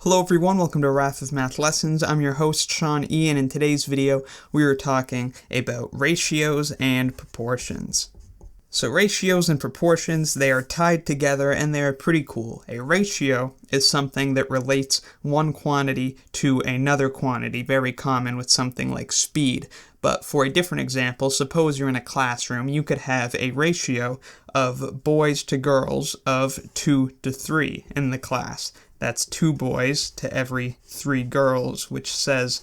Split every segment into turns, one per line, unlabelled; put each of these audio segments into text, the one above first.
Hello everyone, welcome to Wrath of Math Lessons. I'm your host, Sean E, and in today's video, we are talking about ratios and proportions. So ratios and proportions, they are tied together and they are pretty cool. A ratio is something that relates one quantity to another quantity, very common with something like speed. But for a different example, suppose you're in a classroom, you could have a ratio of boys to girls of 2 to 3 in the class. That's 2 boys to every 3 girls, which says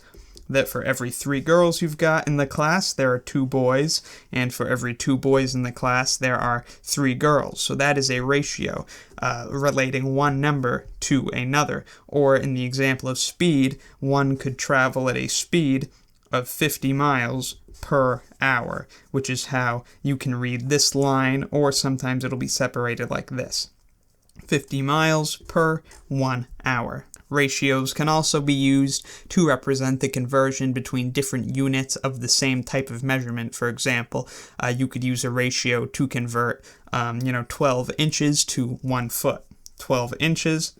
that for every 3 girls you've got in the class, there are 2 boys, and for every 2 boys in the class, there are 3 girls. So that is a ratio relating one number to another. Or in the example of speed, one could travel at a speed of 50 miles per hour, which is how you can read this line, or sometimes it'll be separated like this. 50 miles per 1 hour. Ratios can also be used to represent the conversion between different units of the same type of measurement. For example, you could use a ratio to convert 12 inches to 1 foot. 12 inches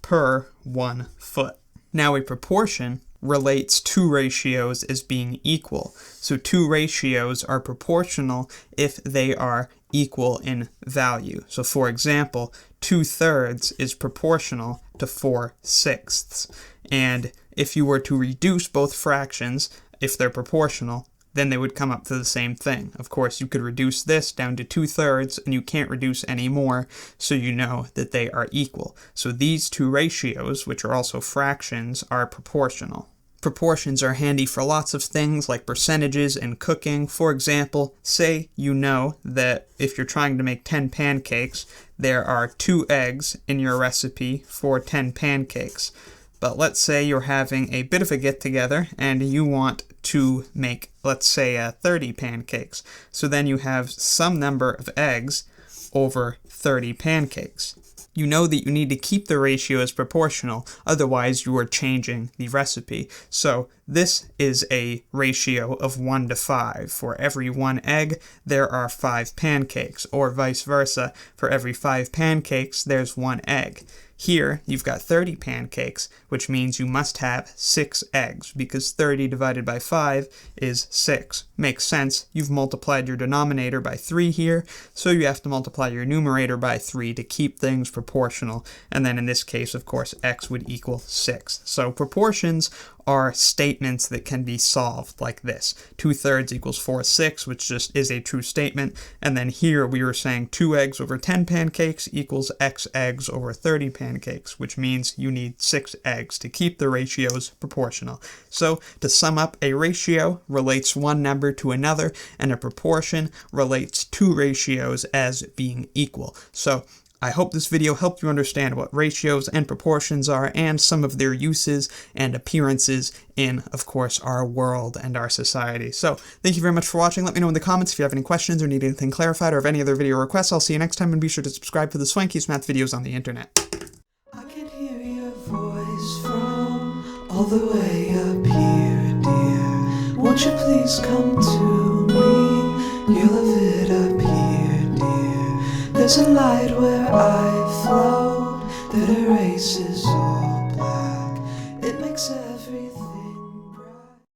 per 1 foot. Now a proportion relates 2 ratios as being equal. So 2 ratios are proportional if they are equal in value. So for example, 2/3 is proportional to 4/6. And if you were to reduce both fractions, if they're proportional, then they would come up to the same thing. Of course, you could reduce this down to 2/3, and you can't reduce any more, so you know that they are equal. So these 2 ratios, which are also fractions, are proportional. Proportions are handy for lots of things like percentages and cooking. For example, say you know that if you're trying to make 10 pancakes, there are 2 eggs in your recipe for 10 pancakes. But let's say you're having a bit of a get-together and you want to make, let's say, 30 pancakes. So then you have some number of eggs over 30 pancakes. You know that you need to keep the ratio as proportional, otherwise you are changing the recipe. So this is a ratio of 1 to 5. For every 1 egg, there are 5 pancakes, or vice versa. For every 5 pancakes, there's 1 egg. Here, you've got 30 pancakes, which means you must have 6 eggs, because 30 divided by 5 is 6. Makes sense. You've multiplied your denominator by 3 here, so you have to multiply your numerator by 3 to keep things proportional. And then in this case, of course, x would equal 6. So proportions are statements that can be solved like this. 2/3 equals 4/6, which just is a true statement. And then here we were saying 2 eggs over 10 pancakes equals x eggs over 30 pancakes, which means you need 6 eggs to keep the ratios proportional. So to sum up, a ratio relates one number to another, and a proportion relates 2 ratios as being equal. So I hope this video helped you understand what ratios and proportions are and some of their uses and appearances in, of course, our world and our society. So, thank you very much for watching. Let me know in the comments if you have any questions or need anything clarified or have any other video requests. I'll see you next time, and be sure to subscribe for the swankiest math videos on the internet.
I can hear your voice from all the way up here, dear. Won't you please come to me? You love it up here, dear. There's a light where I float that erases